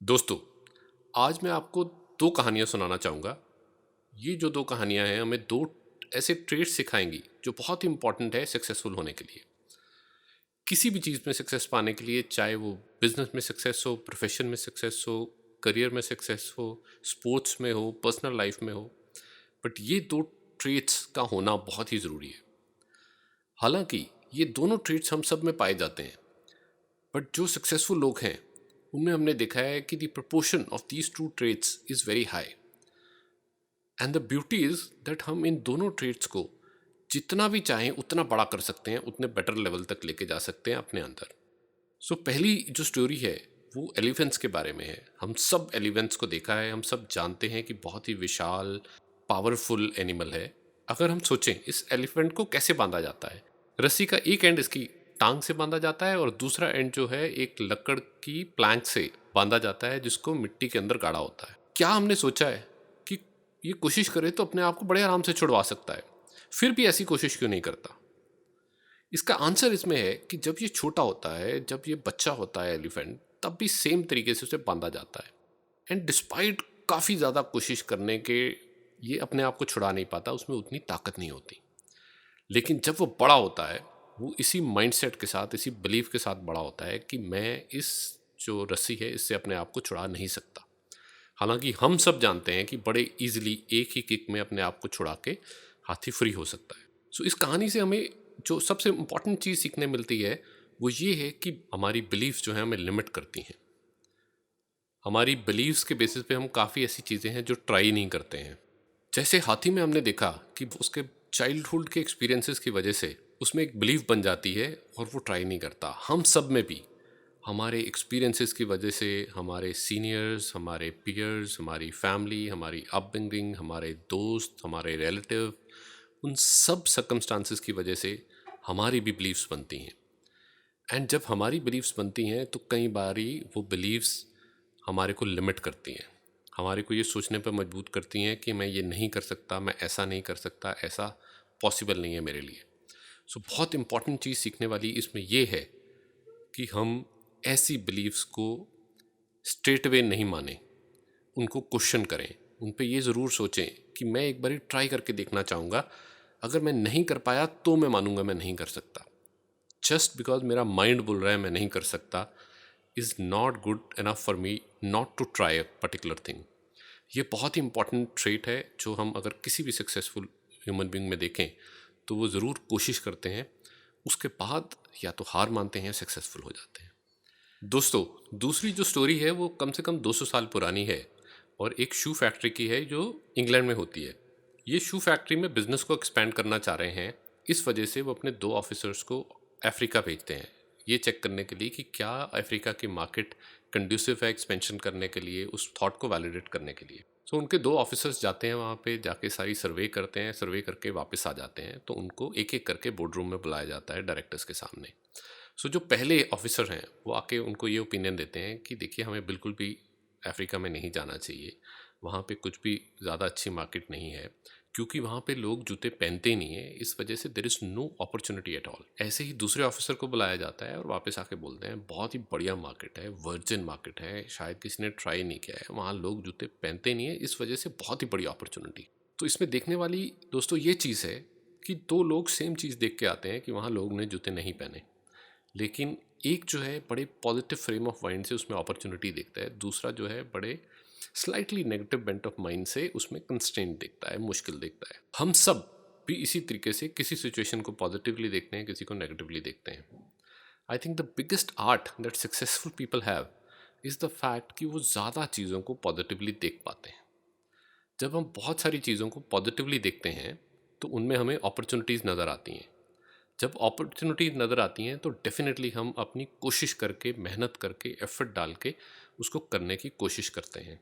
दोस्तों, आज मैं आपको दो कहानियाँ सुनाना चाहूँगा। ये जो दो कहानियाँ हैं हमें दो ऐसे ट्रेड्स सिखाएंगी जो बहुत ही इंपॉर्टेंट है सक्सेसफुल होने के लिए। किसी भी चीज़ में सक्सेस पाने के लिए, चाहे वो बिजनेस में सक्सेस हो, प्रोफेशन में सक्सेस हो, करियर में सक्सेस हो, स्पोर्ट्स में हो, पर्सनल लाइफ में हो, बट ये दो ट्रेड्स का होना बहुत ही ज़रूरी है। हालांकि ये दोनों ट्रेड्स हम सब में पाए जाते हैं, बट जो सक्सेसफुल लोग हैं उनमें हमने देखा है कि the proportion of these two trades is very high. And the beauty is that हम इन दोनों ट्रेड्स को जितना भी चाहें उतना बड़ा कर सकते हैं, उतने बेटर लेवल तक लेके जा सकते हैं अपने अंदर। सो पहली जो स्टोरी है वो एलिफेंट्स के बारे में है। हम सब एलिफेंट्स को देखा है, हम सब जानते हैं कि बहुत ही विशाल पावरफुल एनिमल है। अगर हम सोचें इस एलिफेंट को कैसे बांधा जाता है, रस्सी का एक एंड इसकी टांग से बांधा जाता है और दूसरा एंड जो है एक लकड़ की प्लैंक से बांधा जाता है जिसको मिट्टी के अंदर गाड़ा होता है। क्या हमने सोचा है कि ये कोशिश करे तो अपने आप को बड़े आराम से छुड़वा सकता है, फिर भी ऐसी कोशिश क्यों नहीं करता? इसका आंसर इसमें है कि जब ये छोटा होता है, जब ये बच्चा होता है एलिफेंट, तब भी सेम तरीके से उसे बांधा जाता है। एंड डिस्पाइट काफ़ी ज़्यादा कोशिश करने के ये अपने आप को छुड़ा नहीं पाता, उसमें उतनी ताकत नहीं होती। लेकिन जब वो बड़ा होता है, वो इसी माइंडसेट के साथ, इसी बिलीफ के साथ बड़ा होता है कि मैं इस जो रस्सी है इससे अपने आप को छुड़ा नहीं सकता। हालांकि हम सब जानते हैं कि बड़े इजीली एक ही किक में अपने आप को छुड़ा के हाथी फ्री हो सकता है। सो इस कहानी से हमें जो सबसे इम्पॉर्टेंट चीज़ सीखने मिलती है वो ये है कि हमारी बिलीव्स जो है हमें लिमिट करती हैं। हमारी बिलीव्स के बेसिस पे हम काफ़ी ऐसी चीज़ें हैं जो ट्राई नहीं करते हैं। जैसे हाथी में हमने देखा कि उसके चाइल्डहुड के एक्सपीरियंसेस की वजह से उसमें एक बिलीव बन जाती है और वो ट्राई नहीं करता। हम सब में भी हमारे एक्सपीरियंसेस की वजह से, हमारे सीनियर्स, हमारे पीयर्स, हमारी फैमिली, हमारी अपब्रिंगिंग, हमारे दोस्त, हमारे रिलेटिव, उन सब सर्कमस्टांसिस की वजह से हमारी भी बिलीव्स बनती हैं। एंड जब हमारी बिलीव्स बनती हैं तो कई बारी वो बिलीव्स हमारे को लिमिट करती हैं, हमारे को ये सोचने पर मजबूर करती हैं कि मैं ये नहीं कर सकता, मैं ऐसा नहीं कर सकता, ऐसा पॉसिबल नहीं है मेरे लिए। सो बहुत इंपॉर्टेंट चीज़ सीखने वाली इसमें ये है कि हम ऐसी बिलीव्स को स्ट्रेट वे नहीं माने, उनको क्वेश्चन करें, उन पे ये ज़रूर सोचें कि मैं एक बारी ट्राई करके देखना चाहूँगा। अगर मैं नहीं कर पाया तो मैं मानूंगा मैं नहीं कर सकता। जस्ट बिकॉज मेरा माइंड बोल रहा है मैं नहीं कर सकता is not good enough for me not to try a particular thing. ये बहुत ही इंपॉर्टेंट ट्रेट है जो हम अगर किसी भी सक्सेसफुल ह्यूमन बींग में देखें तो वो ज़रूर कोशिश करते हैं, उसके बाद या तो हार मानते हैं या सक्सेसफुल हो जाते हैं। दोस्तों, दूसरी जो स्टोरी है वो कम से कम 200 साल पुरानी है और एक शू फैक्ट्री की है जो इंग्लैंड में होती है। ये शू फैक्ट्री में बिजनेस को एक्सपेंड करना चाह रहे हैं, इस वजह से वो अपने दो ऑफिसर्स को अफ्रीका भेजते हैं ये चेक करने के लिए कि क्या अफ्रीका की मार्केट कंड्यूसिव है एक्सपेंशन करने के लिए, उस थॉट को वैलिडेट करने के लिए। सो उनके दो ऑफिसर्स जाते हैं वहाँ पे, जाके सारी सर्वे करते हैं, सर्वे करके वापस आ जाते हैं। तो उनको एक एक करके बोर्ड रूम में बुलाया जाता है डायरेक्टर्स के सामने। सो जो पहले ऑफिसर हैं वो आके उनको ये ओपिनियन देते हैं कि देखिए हमें बिल्कुल भी अफ्रीका में नहीं जाना चाहिए, वहाँ पे कुछ भी ज़्यादा अच्छी मार्केट नहीं है, क्योंकि वहाँ पे लोग जूते पहनते ही नहीं है, इस वजह से there is no opportunity at all. ऐसे ही दूसरे ऑफिसर को बुलाया जाता है और वापस आके बोलते हैं बहुत ही बढ़िया मार्केट है, वर्जिन मार्केट है, शायद किसी ने ट्राई नहीं किया है, वहाँ लोग जूते पहनते नहीं है, इस वजह से बहुत ही बड़ी अपॉर्चुनिटी। तो इसमें देखने वाली दोस्तों ये चीज़ है कि दो लोग सेम चीज़ देख के आते हैं कि वहाँ लोग ने जूते नहीं पहने, लेकिन एक जो है बड़े पॉजिटिव फ्रेम ऑफ माइंड से उसमें अपॉर्चुनिटी देखता है, दूसरा जो है बड़े slightly negative bent of mind से उसमें कंस्ट्रेंट देखता है, मुश्किल देखता है। हम सब भी इसी तरीके से किसी सिचुएशन को पॉजिटिवली देखते हैं, किसी को नेगेटिवली देखते हैं। I think the biggest art that successful people have is the fact कि वो ज़्यादा चीज़ों को पॉजिटिवली देख पाते हैं। जब हम बहुत सारी चीज़ों को पॉजिटिवली देखते हैं तो उनमें हमें अपॉर्चुनिटीज़ नज़र आती हैं। जब अपॉर्चुनिटी नज़र आती हैं तो डेफिनेटली हम अपनी कोशिश करके, मेहनत करके, एफर्ट डाल के उसको करने की कोशिश करते हैं।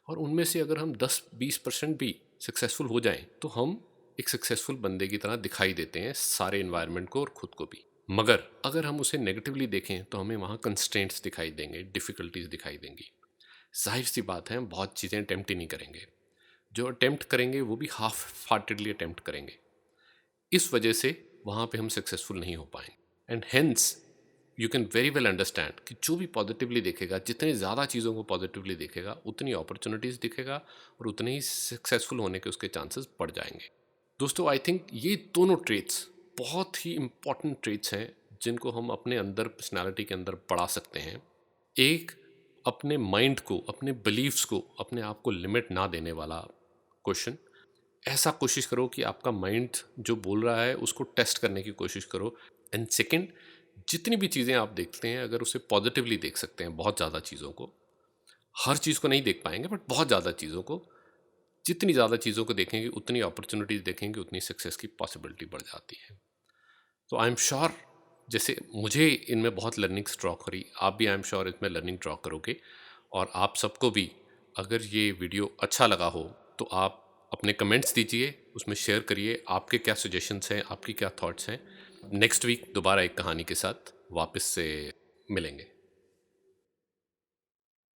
और उनमें से अगर हम 10-20% भी सक्सेसफुल हो जाएं तो हम एक सक्सेसफुल बंदे की तरह दिखाई देते हैं सारे इन्वायरमेंट को और ख़ुद को भी। मगर अगर हम उसे नेगेटिवली देखें तो हमें वहाँ कंस्ट्रेंट्स दिखाई देंगे, डिफ़िकल्टीज दिखाई देंगी। जाहिर सी बात है हम बहुत चीज़ें अटेम्प्ट ही नहीं करेंगे, जो अटेम्प्ट करेंगे वो भी हाफ हार्टेडली अटेम्प्ट करेंगे। इस वजह से वहाँ पे हम सक्सेसफुल नहीं हो पाएंगे। And hence you can very well understand कि जो भी पॉजिटिवली देखेगा, जितनी ज़्यादा चीज़ों को पॉजिटिवली देखेगा, उतनी अपॉर्चुनिटीज़ दिखेगा और उतने ही सक्सेसफुल होने के उसके चांसेस बढ़ जाएंगे। दोस्तों, आई थिंक ये दोनों ट्रेट्स बहुत ही इंपॉर्टेंट ट्रेट्स हैं जिनको हम अपने अंदर, पर्सनालिटी के अंदर बढ़ा सकते हैं। एक, अपने माइंड को, अपने बिलीव्स को, अपने आप को लिमिट ना देने वाला क्वेश्चन। ऐसा कोशिश करो कि आपका माइंड जो बोल रहा है उसको टेस्ट करने की कोशिश करो। एंड सेकंड, जितनी भी चीज़ें आप देखते हैं, अगर उसे पॉजिटिवली देख सकते हैं, बहुत ज़्यादा चीज़ों को, हर चीज़ को नहीं देख पाएंगे बट बहुत ज़्यादा चीज़ों को, जितनी ज़्यादा चीज़ों को देखेंगे, उतनी अपॉर्चुनिटीज़ देखेंगे, उतनी सक्सेस की पॉसिबिलिटी बढ़ जाती है। तो आई एम श्योर, जैसे मुझे इनमें बहुत लर्निंग्स ड्रॉ करी, आप भी आई एम श्योर इसमें लर्निंग ड्रॉ करोगे। और आप सबको भी अगर ये वीडियो अच्छा लगा हो तो आप अपने कमेंट्स दीजिए, उसमें शेयर करिए आपके क्या सजेशंस हैं, आपकी क्या थॉट्स हैं। नेक्स्ट वीक दोबारा एक कहानी के साथ वापस से मिलेंगे।